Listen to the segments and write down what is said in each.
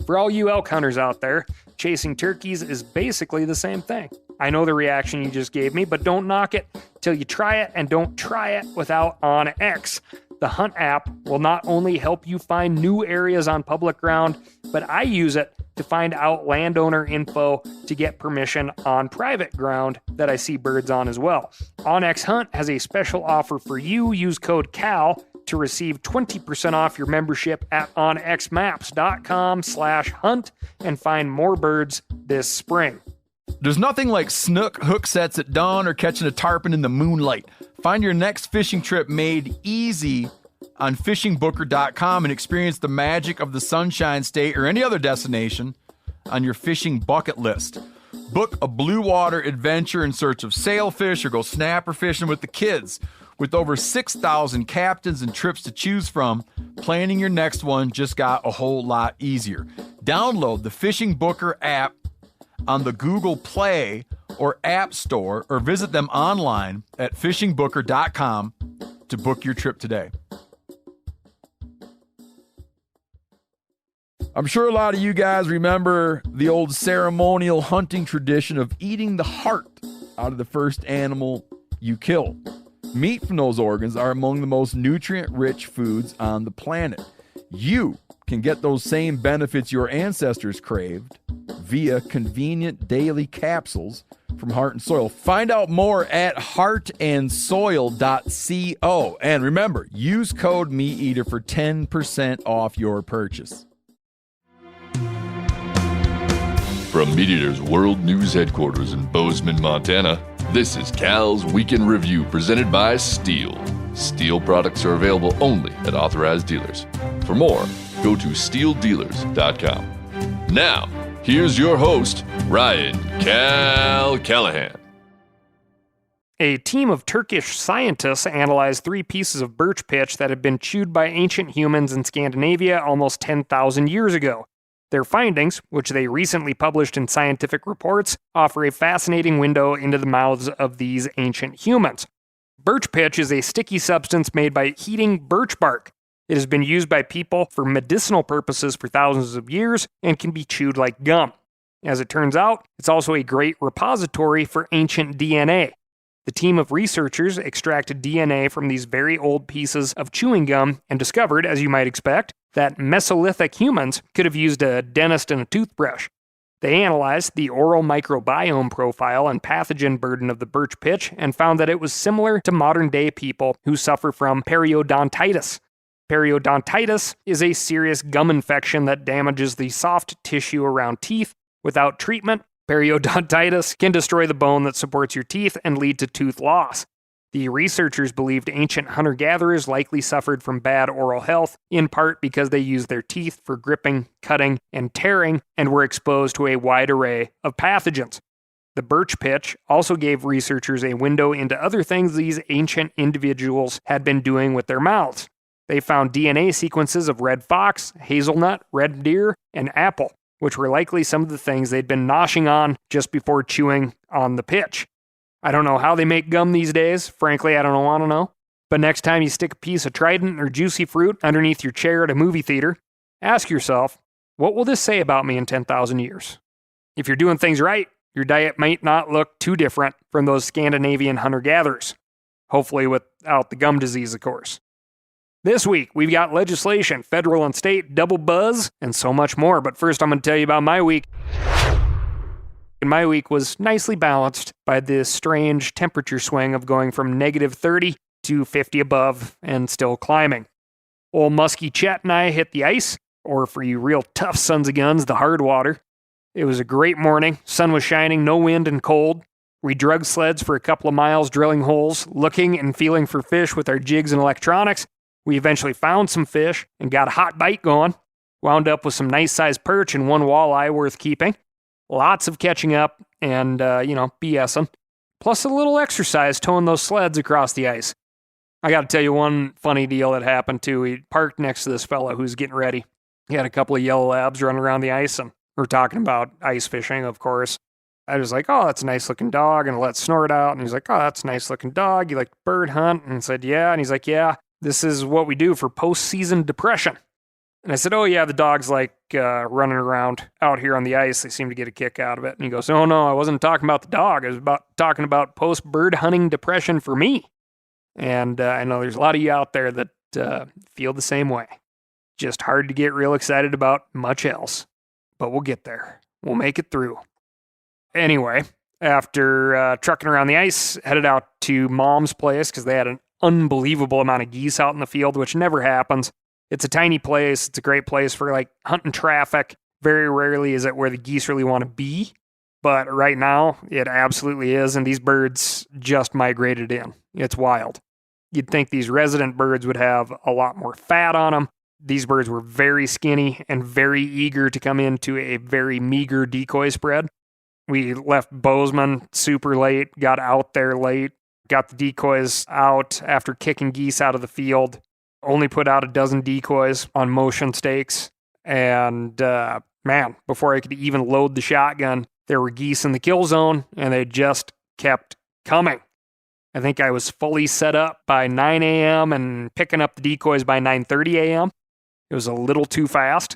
For all you elk hunters out there, chasing turkeys is basically the same thing. I know the reaction you just gave me, but don't knock it till you try it, and don't try it without OnX. The Hunt app will not only help you find new areas on public ground, but I use it to find out landowner info to get permission on private ground that I see birds on as well. OnX Hunt has a special offer for you. Use code CAL to receive 20% off your membership at onxmaps.com/hunt and find more birds this spring. There's nothing like snook hook sets at dawn or catching a tarpon in the moonlight. Find your next fishing trip made easy on fishingbooker.com and experience the magic of the Sunshine State or any other destination on your fishing bucket list. Book a blue water adventure in search of sailfish or go snapper fishing with the kids. With over 6,000 captains and trips to choose from, planning your next one just got a whole lot easier. Download the Fishing Booker app on the Google Play or App Store, or visit them online at fishingbooker.com to book your trip today. I'm sure a lot of you guys remember the old ceremonial hunting tradition of eating the heart out of the first animal you kill. Meat from those organs are among the most nutrient-rich foods on the planet. You can get those same benefits your ancestors craved via convenient daily capsules from Heart and Soil. Find out more at heartandsoil.co. And remember, use code MeatEater for 10% off your purchase. From MeatEater's World News Headquarters in Bozeman, Montana, this is Cal's Weekend Review presented by Steel. Steel products are available only at authorized dealers. For more, go to steeldealers.com. Now, here's your host, Ryan Cal Callahan. A team of Turkish scientists analyzed 3 pieces of birch pitch that had been chewed by ancient humans in Scandinavia almost 10,000 years ago. Their findings, which they recently published in scientific reports, offer a fascinating window into the mouths of these ancient humans. Birch pitch is a sticky substance made by heating birch bark. It has been used by people for medicinal purposes for thousands of years and can be chewed like gum. As it turns out, it's also a great repository for ancient DNA. The team of researchers extracted DNA from these very old pieces of chewing gum and discovered, as you might expect, that Mesolithic humans could have used a dentist and a toothbrush. They analyzed the oral microbiome profile and pathogen burden of the birch pitch and found that it was similar to modern-day people who suffer from periodontitis. Periodontitis is a serious gum infection that damages the soft tissue around teeth. Without treatment, periodontitis can destroy the bone that supports your teeth and lead to tooth loss. The researchers believed ancient hunter-gatherers likely suffered from bad oral health, in part because they used their teeth for gripping, cutting, and tearing, and were exposed to a wide array of pathogens. The birch pitch also gave researchers a window into other things these ancient individuals had been doing with their mouths. They found DNA sequences of red fox, hazelnut, red deer, and apple, which were likely some of the things they'd been noshing on just before chewing on the pitch. I don't know how they make gum these days. Frankly, I don't want to know. But next time you stick a piece of Trident or juicy fruit underneath your chair at a movie theater, ask yourself, what will this say about me in 10,000 years? If you're doing things right, your diet might not look too different from those Scandinavian hunter-gatherers. Hopefully without the gum disease, of course. This week, we've got legislation, federal and state, double buzz, and so much more. But first, I'm going to tell you about my week. And my week was nicely balanced by this strange temperature swing of going from negative 30 to 50 above and still climbing. Old Muskie Chet and I hit the ice, or for you real tough sons of guns, the hard water. It was a great morning. Sun was shining, no wind and cold. We drug sleds for a couple of miles, drilling holes, looking and feeling for fish with our jigs and electronics. We eventually found some fish and got a hot bite going. Wound up with some nice-sized perch and one walleye worth keeping. Lots of catching up and, BSing. Plus a little exercise towing those sleds across the ice. I got to tell you one funny deal that happened too. We parked next to this fella who's getting ready. He had a couple of yellow labs running around the ice, and we're talking about ice fishing, of course. I was like, oh, that's a nice-looking dog, and let snort out. And he's like, oh, that's a nice-looking dog. You like to bird hunt? And I said, yeah. And he's like, yeah, this is what we do for post-season depression. And I said, oh, yeah, the dogs like running around out here on the ice. They seem to get a kick out of it. And he goes, oh, no, I wasn't talking about the dog. I was talking about post-bird hunting depression for me. And I know there's a lot of you out there that feel the same way. Just hard to get real excited about much else. But we'll get there. We'll make it through. Anyway, after trucking around the ice, headed out to Mom's place because they had an unbelievable amount of geese out in the field, which never happens. It's a tiny place. It's a great place for like hunting traffic. Very rarely is it where the geese really want to be. But right now, it absolutely is. And these birds just migrated in. It's wild. You'd think these resident birds would have a lot more fat on them. These birds were very skinny and very eager to come into a very meager decoy spread. We left Bozeman super late, got out there late, got the decoys out after kicking geese out of the field. Only put out a dozen decoys on motion stakes. And man, before I could even load the shotgun, there were geese in the kill zone, and they just kept coming. I think I was fully set up by 9 a.m. and picking up the decoys by 9:30 a.m. It was a little too fast.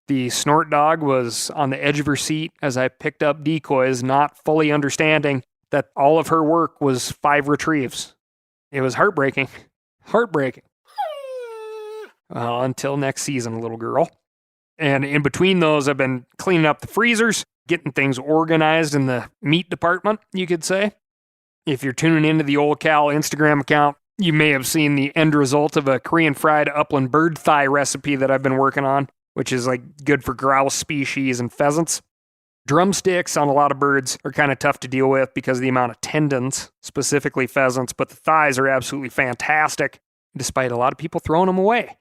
The snort dog was on the edge of her seat as I picked up decoys, not fully understanding that all of her work was 5 retrieves. It was heartbreaking. Heartbreaking. Well, until next season, little girl. And in between those, I've been cleaning up the freezers, getting things organized in the meat department, you could say. If you're tuning into the Old Cal Instagram account, you may have seen the end result of a Korean fried upland bird thigh recipe that I've been working on, which is like good for grouse species and pheasants. Drumsticks on a lot of birds are kind of tough to deal with because of the amount of tendons, specifically pheasants, but the thighs are absolutely fantastic, despite a lot of people throwing them away.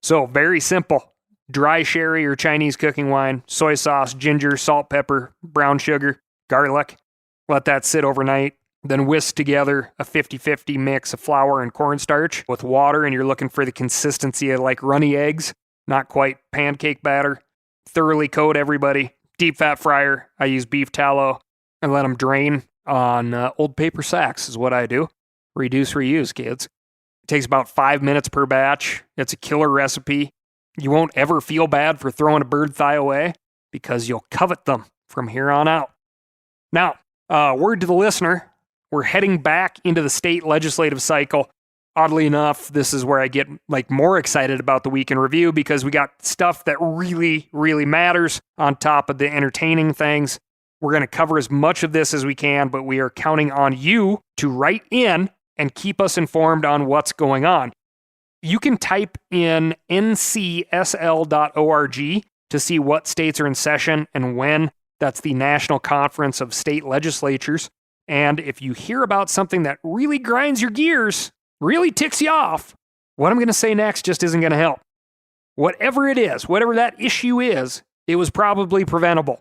So very simple. Dry sherry or Chinese cooking wine, soy sauce, ginger, salt, pepper, brown sugar, garlic. Let that sit overnight. Then whisk together a 50-50 mix of flour and cornstarch with water, and you're looking for the consistency of like runny eggs, not quite pancake batter. Thoroughly coat everybody. Deep fat fryer. I use beef tallow and let them drain on old paper sacks is what I do. Reduce, reuse, kids. It takes about 5 minutes per batch. It's a killer recipe. You won't ever feel bad for throwing a bird thigh away because you'll covet them from here on out. Now, word to the listener. We're heading back into the state legislative cycle. Oddly enough, this is where I get like more excited about the week in review because we got stuff that really, really matters on top of the entertaining things. We're going to cover as much of this as we can, but we are counting on you to write in and keep us informed on what's going on. You can type in ncsl.org to see what states are in session and when. That's the National Conference of State Legislatures. And if you hear about something that really grinds your gears, really ticks you off, what I'm going to say next just isn't going to help. Whatever it is, whatever that issue is, it was probably preventable.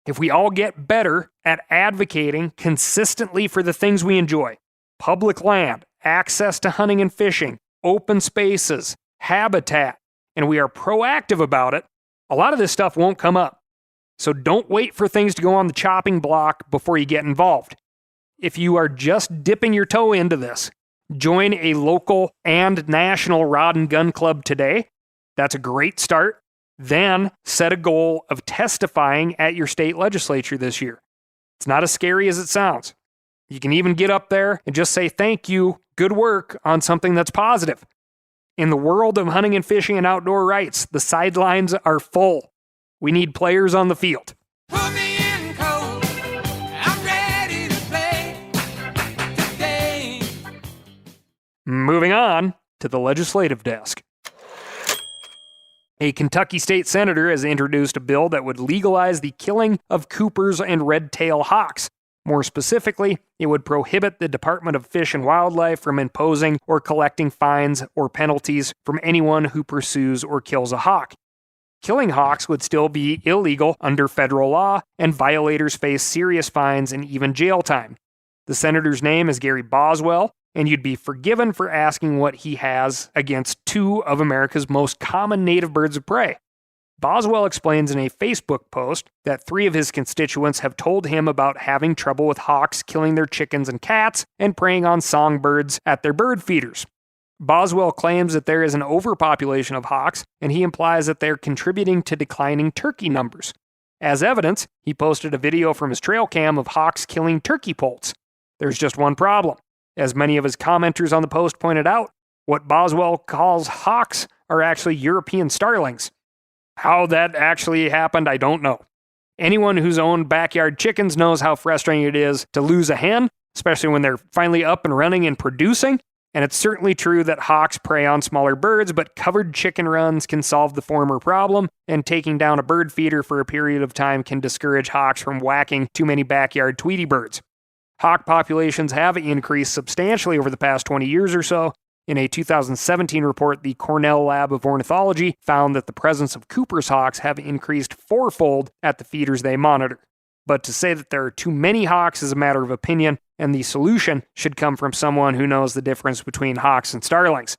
If we all get better at advocating consistently for the things we enjoy, public land, access to hunting and fishing, open spaces, habitat, and we are proactive about it, a lot of this stuff won't come up. So don't wait for things to go on the chopping block before you get involved. If you are just dipping your toe into this, join a local and national rod and gun club today. That's a great start. Then set a goal of testifying at your state legislature this year. It's not as scary as it sounds. You can even get up there and just say thank you, good work on something that's positive. In the world of hunting and fishing and outdoor rights, the sidelines are full. We need players on the field. Put me in cold. I'm ready to play today. Moving on to the legislative desk. A Kentucky state senator has introduced a bill that would legalize the killing of Coopers and red-tailed hawks. More specifically, it would prohibit the Department of Fish and Wildlife from imposing or collecting fines or penalties from anyone who pursues or kills a hawk. Killing hawks would still be illegal under federal law, and violators face serious fines and even jail time. The senator's name is Gary Boswell, and you'd be forgiven for asking what he has against 2 of America's most common native birds of prey. Boswell explains in a Facebook post that 3 of his constituents have told him about having trouble with hawks killing their chickens and cats and preying on songbirds at their bird feeders. Boswell claims that there is an overpopulation of hawks, and he implies that they're contributing to declining turkey numbers. As evidence, he posted a video from his trail cam of hawks killing turkey poults. There's just one problem. As many of his commenters on the post pointed out, what Boswell calls hawks are actually European starlings. How that actually happened, I don't know. Anyone who's owned backyard chickens knows how frustrating it is to lose a hen, especially when they're finally up and running and producing. And it's certainly true that hawks prey on smaller birds, but covered chicken runs can solve the former problem, and taking down a bird feeder for a period of time can discourage hawks from whacking too many backyard Tweety birds. Hawk populations have increased substantially over the past 20 years or so. In a 2017 report, the Cornell Lab of Ornithology found that the presence of Cooper's hawks have increased fourfold at the feeders they monitor. But to say that there are too many hawks is a matter of opinion, and the solution should come from someone who knows the difference between hawks and starlings.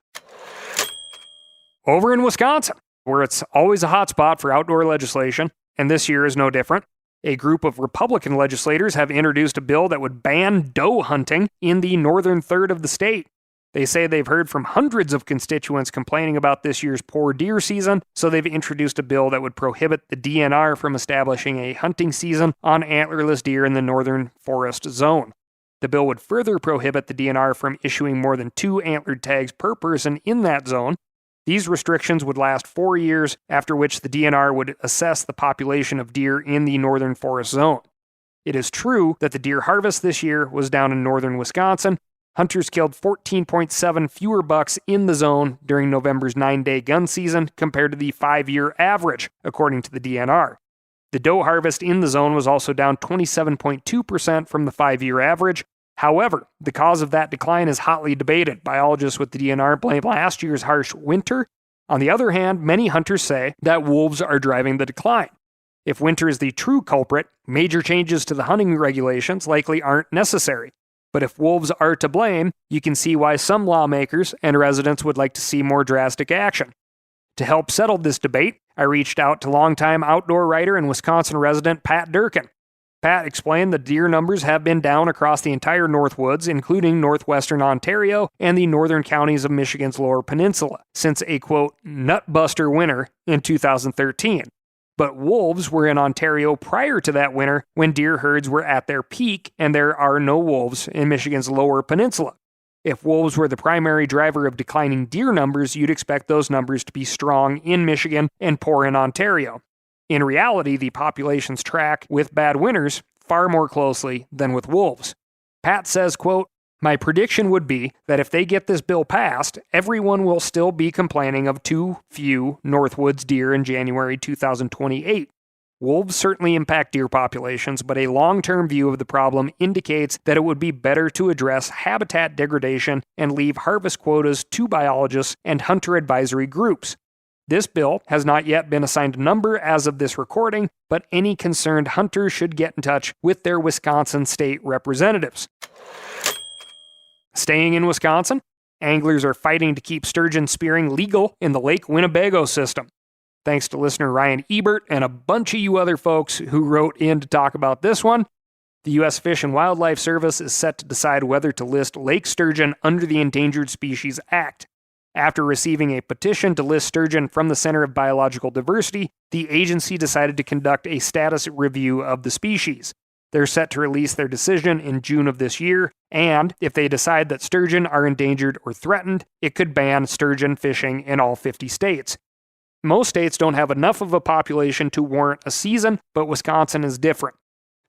Over in Wisconsin, where it's always a hotspot for outdoor legislation, and this year is no different, a group of Republican legislators have introduced a bill that would ban doe hunting in the northern third of the state. They say they've heard from hundreds of constituents complaining about this year's poor deer season, so they've introduced a bill that would prohibit the DNR from establishing a hunting season on antlerless deer in the northern forest zone. The bill would further prohibit the DNR from issuing more than 2 antlered tags per person in that zone. These restrictions would last 4 years, after which the DNR would assess the population of deer in the northern forest zone. It is true that the deer harvest this year was down in northern Wisconsin. Hunters killed 14.7 fewer bucks in the zone during November's 9-day gun season compared to the 5-year average, according to the DNR. The doe harvest in the zone was also down 27.2% from the 5-year average. However, the cause of that decline is hotly debated. Biologists with the DNR blame last year's harsh winter. On the other hand, many hunters say that wolves are driving the decline. If winter is the true culprit, major changes to the hunting regulations likely aren't necessary. But if wolves are to blame, you can see why some lawmakers and residents would like to see more drastic action. To help settle this debate, I reached out to longtime outdoor writer and Wisconsin resident Pat Durkin. Pat explained the deer numbers have been down across the entire Northwoods, including northwestern Ontario and the northern counties of Michigan's Lower Peninsula, since a, quote, nutbuster winter in 2013. But wolves were in Ontario prior to that winter when deer herds were at their peak, and there are no wolves in Michigan's Lower Peninsula. If wolves were the primary driver of declining deer numbers, you'd expect those numbers to be strong in Michigan and poor in Ontario. In reality, the populations track with bad winters far more closely than with wolves. Pat says, quote, "My prediction would be that if they get this bill passed, everyone will still be complaining of too few Northwoods deer in January 2028. Wolves certainly impact deer populations, but a long-term view of the problem indicates that it would be better to address habitat degradation and leave harvest quotas to biologists and hunter advisory groups. This bill has not yet been assigned a number as of this recording, but any concerned hunters should get in touch with their Wisconsin state representatives." Staying in Wisconsin, anglers are fighting to keep sturgeon spearing legal in the Lake Winnebago system. Thanks to listener Ryan Ebert and a bunch of you other folks who wrote in to talk about this one. The U.S. Fish and Wildlife Service is set to decide whether to list lake sturgeon under the Endangered Species Act. After receiving a petition to list sturgeon from the Center of Biological Diversity, the agency decided to conduct a status review of the species. They're set to release their decision in June of this year, and if they decide that sturgeon are endangered or threatened, it could ban sturgeon fishing in all 50 states. Most states don't have enough of a population to warrant a season, but Wisconsin is different.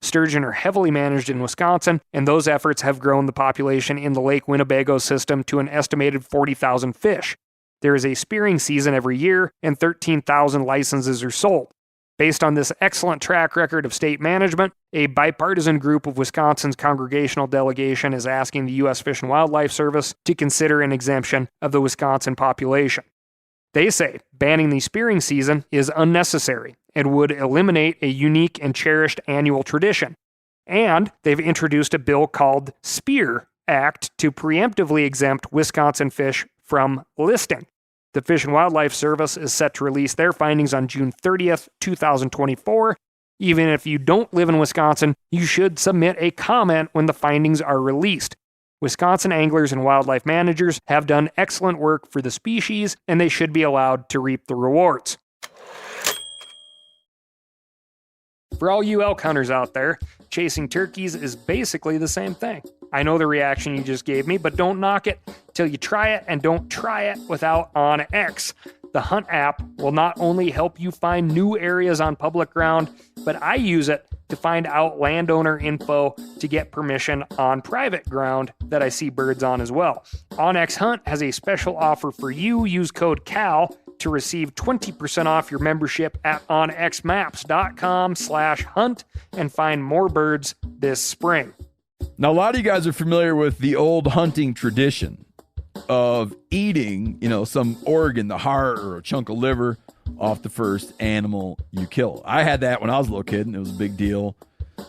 Sturgeon are heavily managed in Wisconsin, and those efforts have grown the population in the Lake Winnebago system to an estimated 40,000 fish. There is a spearing season every year, and 13,000 licenses are sold. Based on this excellent track record of state management, a bipartisan group of Wisconsin's congregational delegation is asking the U.S. Fish and Wildlife Service to consider an exemption of the Wisconsin population. They say banning the spearing season is unnecessary and would eliminate a unique and cherished annual tradition. And they've introduced a bill called SPEAR Act to preemptively exempt Wisconsin fish from listing. The Fish and Wildlife Service is set to release their findings on June 30th, 2024. Even if you don't live in Wisconsin, you should submit a comment when the findings are released. Wisconsin anglers and wildlife managers have done excellent work for the species, and they should be allowed to reap the rewards. For all you elk hunters out there, chasing turkeys is basically the same thing. I know the reaction you just gave me, but don't knock it till you try it, and don't try it without OnX. The Hunt app will not only help you find new areas on public ground, but I use it to find out landowner info to get permission on private ground that I see birds on as well. OnX Hunt has a special offer for you. Use code CAL to receive 20% off your membership at onxmaps.com/hunt and find more birds this spring. Now, a lot of you guys are familiar with the old hunting tradition of eating, some organ, the heart or a chunk of liver off the first animal you kill. I had that when I was a little kid, and it was a big deal.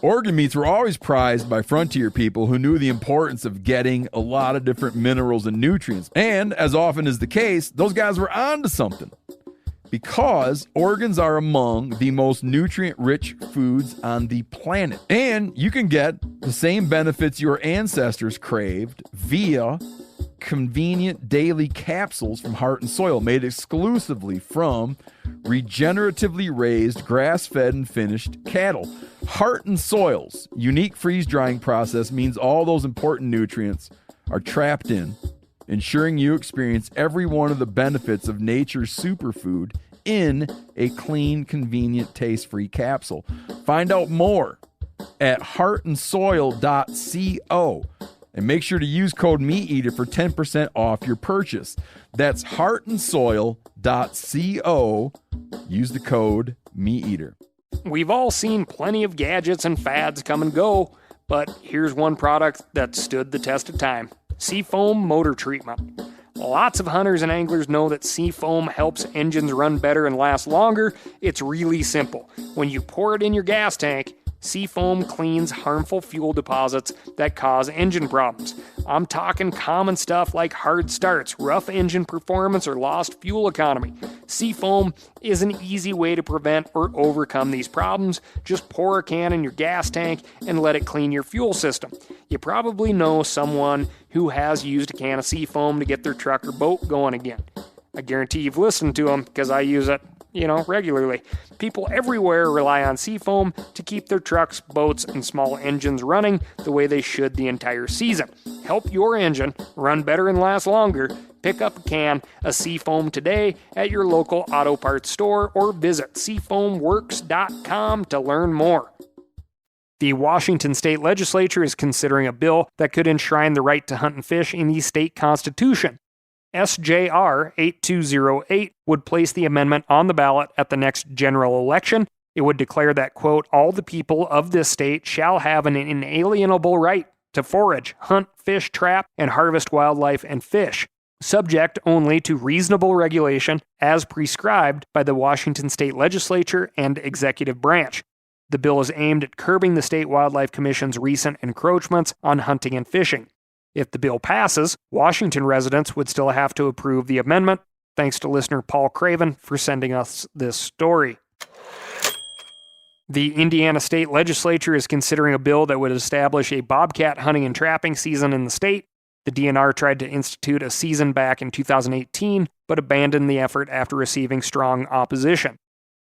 Organ meats were always prized by frontier people who knew the importance of getting a lot of different minerals and nutrients. And as often is the case, those guys were onto something, because organs are among the most nutrient-rich foods on the planet. And you can get the same benefits your ancestors craved via convenient daily capsules from Heart and Soil, made exclusively from regeneratively raised, grass-fed, and finished cattle. Heart and Soil's unique freeze-drying process means all those important nutrients are trapped in, ensuring you experience every one of the benefits of nature's superfood in a clean, convenient, taste-free capsule. Find out more at heartandsoil.co. And make sure to use code MeatEater for 10% off your purchase. That's heartandsoil.co. Use the code MeatEater. We've all seen plenty of gadgets and fads come and go, but here's one product that stood the test of time: Seafoam Motor Treatment. Lots of hunters and anglers know that Seafoam helps engines run better and last longer. It's really simple. When you pour it in your gas tank, Seafoam cleans harmful fuel deposits that cause engine problems. I'm talking common stuff like hard starts, rough engine performance, or lost fuel economy. Seafoam is an easy way to prevent or overcome these problems. Just pour a can in your gas tank and let it clean your fuel system. You probably know someone who has used a can of Seafoam to get their truck or boat going again. I guarantee you've listened to them, because I use it regularly. People everywhere rely on Seafoam to keep their trucks, boats, and small engines running the way they should the entire season. Help your engine run better and last longer. Pick up a can of Seafoam today at your local auto parts store, or visit seafoamworks.com to learn more. The Washington State Legislature is considering a bill that could enshrine the right to hunt and fish in the state constitution. SJR 8208 would place the amendment on the ballot at the next general election. It would declare that, quote, all the people of this state shall have an inalienable right to forage, hunt, fish, trap, and harvest wildlife and fish, subject only to reasonable regulation as prescribed by the Washington State Legislature and executive branch. The bill is aimed at curbing the State Wildlife Commission's recent encroachments on hunting and fishing. If the bill passes, Washington residents would still have to approve the amendment. Thanks to listener Paul Craven for sending us this story. The Indiana State Legislature is considering a bill that would establish a bobcat hunting and trapping season in the state. The DNR tried to institute a season back in 2018, but abandoned the effort after receiving strong opposition.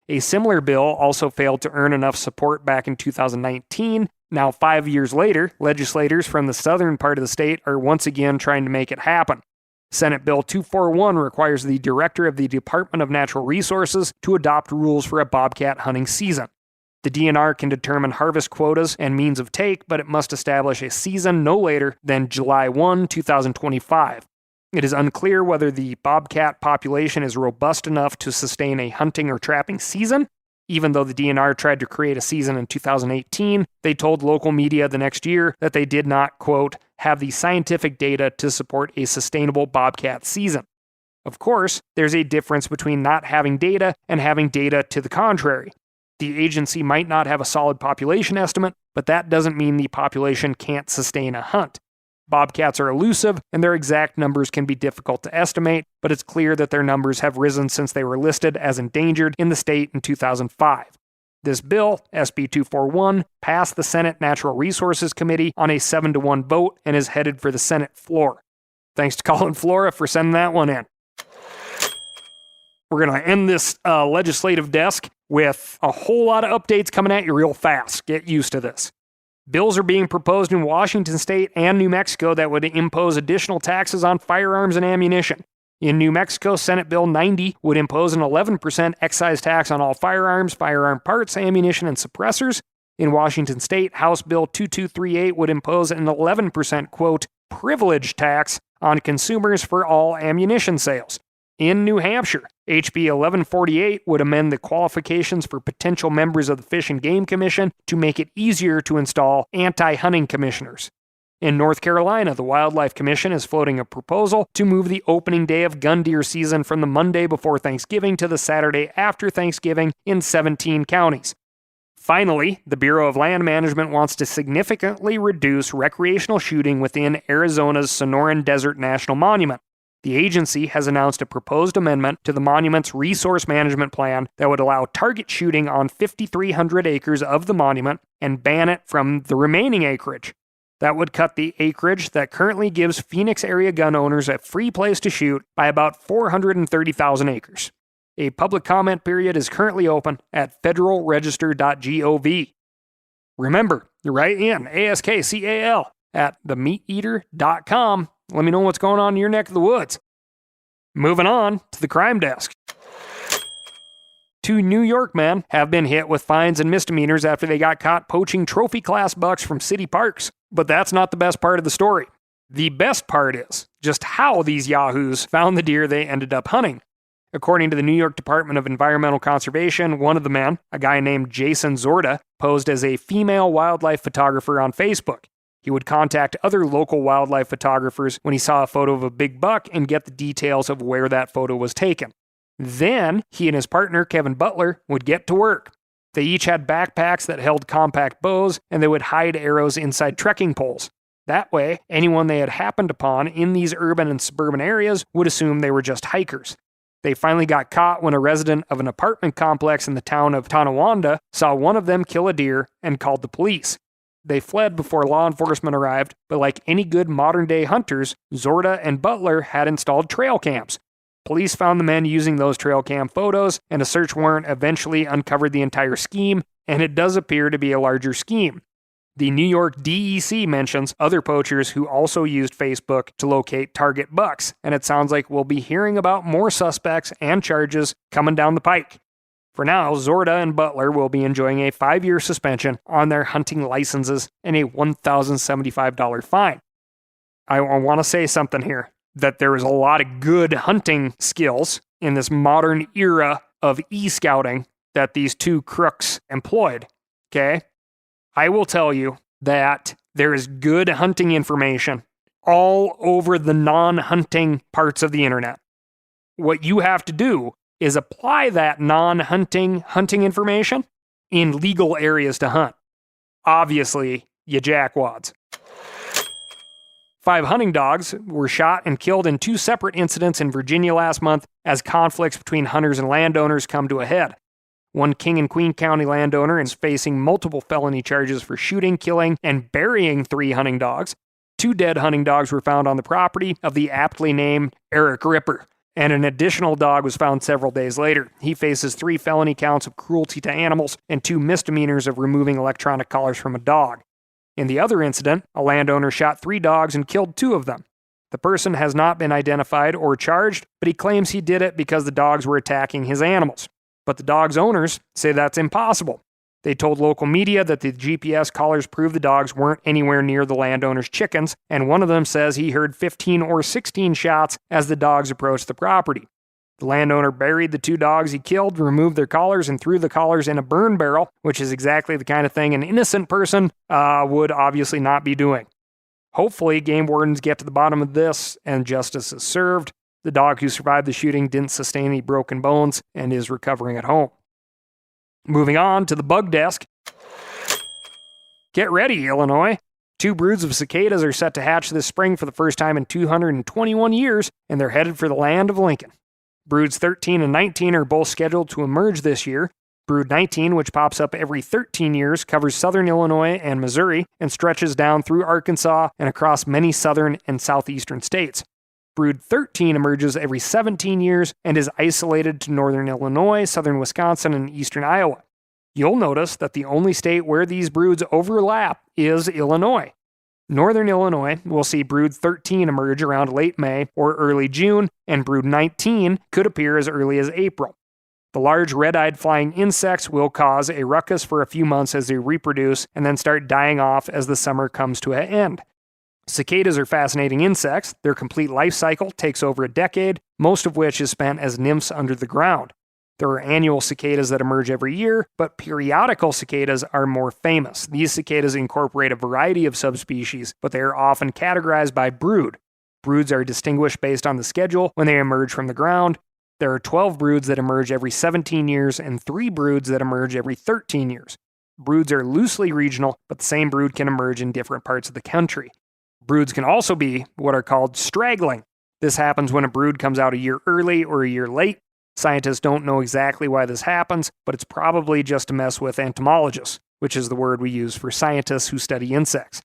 A similar bill also failed to earn enough support back in 2019. Now, 5 years later, legislators from the southern part of the state are once again trying to make it happen. Senate Bill 241 requires the director of the Department of Natural Resources to adopt rules for a bobcat hunting season. The DNR can determine harvest quotas and means of take, but it must establish a season no later than July 1, 2025. It is unclear whether the bobcat population is robust enough to sustain a hunting or trapping season. Even though the DNR tried to create a season in 2018, they told local media the next year that they did not, quote, have the scientific data to support a sustainable bobcat season. Of course, there's a difference between not having data and having data to the contrary. The agency might not have a solid population estimate, but that doesn't mean the population can't sustain a hunt. Bobcats are elusive, and their exact numbers can be difficult to estimate, but it's clear that their numbers have risen since they were listed as endangered in the state in 2005. This bill, SB 241, passed the Senate Natural Resources Committee on a 7-1 vote and is headed for the Senate floor. Thanks to Colin Flora for sending that one in. We're going to end this legislative desk with a whole lot of updates coming at you real fast. Get used to this. Bills are being proposed in Washington State and New Mexico that would impose additional taxes on firearms and ammunition. In New Mexico, Senate Bill 90 would impose an 11% excise tax on all firearms, firearm parts, ammunition, and suppressors. In Washington State, House Bill 2238 would impose an 11%, quote, privilege tax on consumers for all ammunition sales. In New Hampshire, HB 1148 would amend the qualifications for potential members of the Fish and Game Commission to make it easier to install anti-hunting commissioners. In North Carolina, the Wildlife Commission is floating a proposal to move the opening day of gun deer season from the Monday before Thanksgiving to the Saturday after Thanksgiving in 17 counties. Finally, the Bureau of Land Management wants to significantly reduce recreational shooting within Arizona's Sonoran Desert National Monument. The agency has announced a proposed amendment to the monument's resource management plan that would allow target shooting on 5,300 acres of the monument and ban it from the remaining acreage. That would cut the acreage that currently gives Phoenix area gun owners a free place to shoot by about 430,000 acres. A public comment period is currently open at federalregister.gov. Remember, you write in ASKCAL at themeateater.com. Let me know what's going on in your neck of the woods. Moving on to the crime desk. 2 New York men have been hit with fines and misdemeanors after they got caught poaching trophy-class bucks from city parks. But that's not the best part of the story. The best part is just how these yahoos found the deer they ended up hunting. According to the New York Department of Environmental Conservation, one of the men, a guy named Jason Zorda, posed as a female wildlife photographer on Facebook. He would contact other local wildlife photographers when he saw a photo of a big buck and get the details of where that photo was taken. Then, he and his partner, Kevin Butler, would get to work. They each had backpacks that held compact bows, and they would hide arrows inside trekking poles. That way, anyone they had happened upon in these urban and suburban areas would assume they were just hikers. They finally got caught when a resident of an apartment complex in the town of Tonawanda saw one of them kill a deer and called the police. They fled before law enforcement arrived, but like any good modern-day hunters, Zorda and Butler had installed trail cams. Police found the men using those trail cam photos, and a search warrant eventually uncovered the entire scheme, and it does appear to be a larger scheme. The New York DEC mentions other poachers who also used Facebook to locate target bucks, and it sounds like we'll be hearing about more suspects and charges coming down the pike. For now, Zorda and Butler will be enjoying a 5-year suspension on their hunting licenses and a $1,075 fine. I want to say something here, that there is a lot of good hunting skills in this modern era of e-scouting that these 2 crooks employed, okay? I will tell you that there is good hunting information all over the non-hunting parts of the internet. What you have to do is apply that non-hunting hunting information in legal areas to hunt. Obviously, you jackwads. 5 hunting dogs were shot and killed in 2 separate incidents in Virginia last month as conflicts between hunters and landowners come to a head. One King and Queen County landowner is facing multiple felony charges for shooting, killing, and burying 3 hunting dogs. 2 dead hunting dogs were found on the property of the aptly named Eric Ripper, and an additional dog was found several days later. He faces 3 felony counts of cruelty to animals and 2 misdemeanors of removing electronic collars from a dog. In the other incident, a landowner shot 3 dogs and killed 2 of them. The person has not been identified or charged, but he claims he did it because the dogs were attacking his animals. But the dogs' owners say that's impossible. They told local media that the GPS collars prove the dogs weren't anywhere near the landowner's chickens, and one of them says he heard 15 or 16 shots as the dogs approached the property. The landowner buried the 2 dogs he killed, removed their collars, and threw the collars in a burn barrel, which is exactly the kind of thing an innocent person would obviously not be doing. Hopefully, game wardens get to the bottom of this and justice is served. The dog who survived the shooting didn't sustain any broken bones and is recovering at home. Moving on to the bug desk. Get ready, Illinois. 2 broods of cicadas are set to hatch this spring for the first time in 221 years, and they're headed for the land of Lincoln. Broods 13 and 19 are both scheduled to emerge this year. Brood 19, which pops up every 13 years, covers southern Illinois and Missouri and stretches down through Arkansas and across many southern and southeastern states. Brood 13 emerges every 17 years and is isolated to northern Illinois, southern Wisconsin, and eastern Iowa. You'll notice that the only state where these broods overlap is Illinois. Northern Illinois will see Brood 13 emerge around late May or early June, and Brood 19 could appear as early as April. The large red-eyed flying insects will cause a ruckus for a few months as they reproduce and then start dying off as the summer comes to an end. Cicadas are fascinating insects. Their complete life cycle takes over a decade, most of which is spent as nymphs under the ground. There are annual cicadas that emerge every year, but periodical cicadas are more famous. These cicadas incorporate a variety of subspecies, but they are often categorized by brood. Broods are distinguished based on the schedule when they emerge from the ground. There are 12 broods that emerge every 17 years and 3 broods that emerge every 13 years. Broods are loosely regional, but the same brood can emerge in different parts of the country. Broods can also be what are called straggling. This happens when a brood comes out a year early or a year late. Scientists don't know exactly why this happens, but it's probably just to mess with entomologists, which is the word we use for scientists who study insects.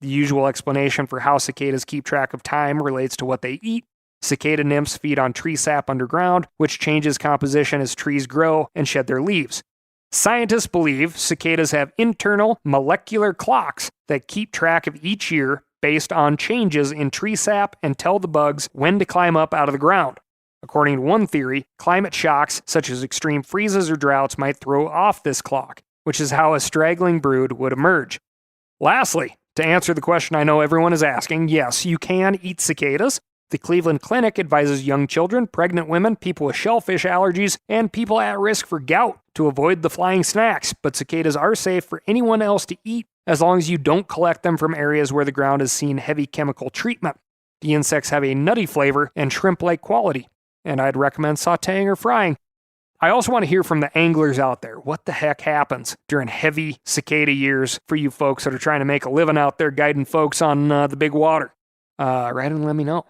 The usual explanation for how cicadas keep track of time relates to what they eat. Cicada nymphs feed on tree sap underground, which changes composition as trees grow and shed their leaves. Scientists believe cicadas have internal molecular clocks that keep track of each year based on changes in tree sap and tell the bugs when to climb up out of the ground. According to one theory, climate shocks such as extreme freezes or droughts might throw off this clock, which is how a straggling brood would emerge. Lastly, to answer the question I know everyone is asking, yes, you can eat cicadas. The Cleveland Clinic advises young children, pregnant women, people with shellfish allergies, and people at risk for gout to avoid the flying snacks, but cicadas are safe for anyone else to eat as long as you don't collect them from areas where the ground has seen heavy chemical treatment. The insects have a nutty flavor and shrimp-like quality, and I'd recommend sautéing or frying. I also want to hear from the anglers out there. What the heck happens during heavy cicada years for you folks that are trying to make a living out there guiding folks on the big water? Write and let me know.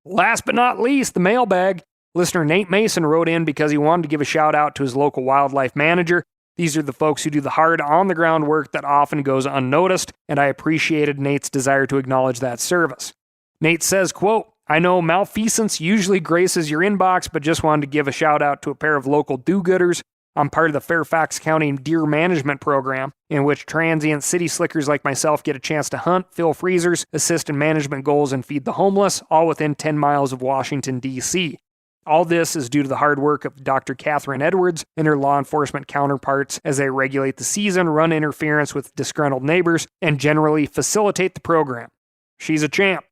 Last but not least, the mailbag. Listener Nate Mason wrote in because he wanted to give a shout out to his local wildlife manager. These are the folks who do the hard on-the-ground work that often goes unnoticed, and I appreciated Nate's desire to acknowledge that service. Nate says, quote, I know malfeasance usually graces your inbox, but just wanted to give a shout out to a pair of local do-gooders. I'm part of the Fairfax County Deer Management Program, in which transient city slickers like myself get a chance to hunt, fill freezers, assist in management goals, and feed the homeless, all within 10 miles of Washington, D.C. All this is due to the hard work of Dr. Catherine Edwards and her law enforcement counterparts as they regulate the season, run interference with disgruntled neighbors, and generally facilitate the program. She's a champ.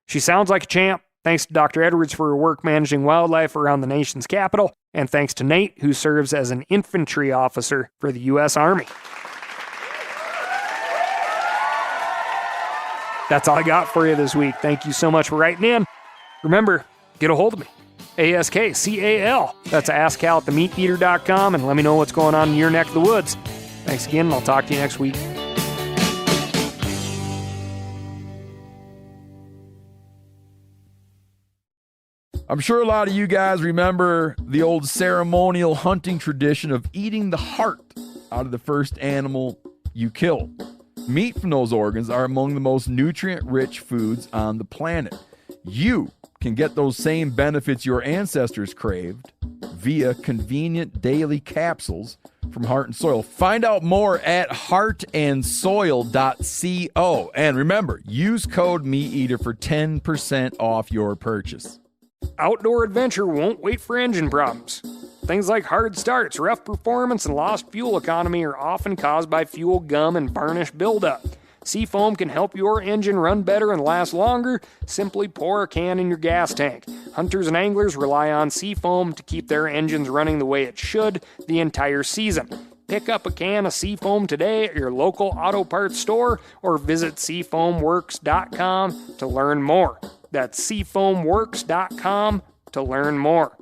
She sounds like a champ. Thanks to Dr. Edwards for her work managing wildlife around the nation's capital, and thanks to Nate, who serves as an infantry officer for the U.S. Army. That's all I got for you this week. Thank you so much for writing in. Remember, get a hold of me. ASKCAL. That's askcal@themeateater.com, and let me know what's going on in your neck of the woods. Thanks again, and I'll talk to you next week. I'm sure a lot of you guys remember the old ceremonial hunting tradition of eating the heart out of the first animal you kill. Meat from those organs are among the most nutrient-rich foods on the planet. You can get those same benefits your ancestors craved via convenient daily capsules from Heart and Soil. Find out more at heartandsoil.co. And remember, use code MeatEater for 10% off your purchase. Outdoor adventure won't wait for engine problems. Things like hard starts, rough performance, and lost fuel economy are often caused by fuel gum and varnish buildup. Seafoam can help your engine run better and last longer. Simply pour a can in your gas tank. Hunters and anglers rely on Seafoam to keep their engines running the way it should the entire season. Pick up a can of Seafoam today at your local auto parts store or visit seafoamworks.com to learn more. That's seafoamworks.com to learn more.